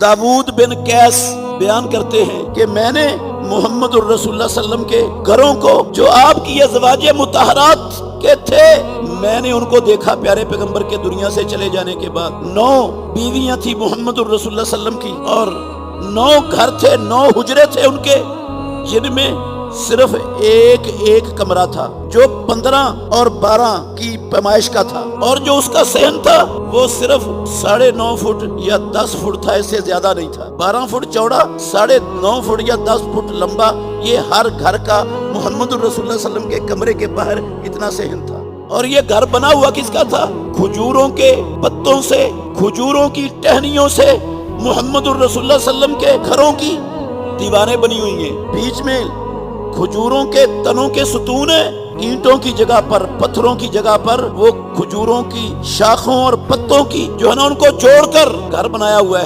दाऊद बिन कैस बयान करते हैं कि मैंने मोहम्मद रसूलुल्लाह सल्लम के घरों को जो आपकी अज़वाजे मुतहरात के थे, मैंने उनको देखा प्यारे पैगंबर के दुनिया से चले जाने के बाद। 9 बीवियां थी मोहम्मद रसूलुल्लाह सल्लम की और 9 घर थे, 9 हुजरे थे उनके, जिनमें सिर्फ एक कमरा था जो 15 और 12 की पैमाइश का था, और जो उसका सहन था वो सिर्फ 9.5 फुट या 10 फुट था, इससे ज्यादा नहीं था। 12 फुट चौड़ा, 9.5 फुट या 10 फुट लंबा, ये हर घर का मोहम्मद रसूलुल्लाह सल्लम के कमरे के बाहर इतना सहन था। और ये घर बना हुआ किसका था? खजूरों के पत्तों से, खजूरों की टहनियों से मोहम्मद रसूलुल्लाह सल्लम के घरों की दीवारें बनी हुई हैं। बीच में खजूरों के तनों के सुतून है, ईंटों की जगह पर, पत्थरों की जगह पर वो खजूरों की शाखों और पत्तों की जो है ना, उनको जोड़कर घर बनाया हुआ है।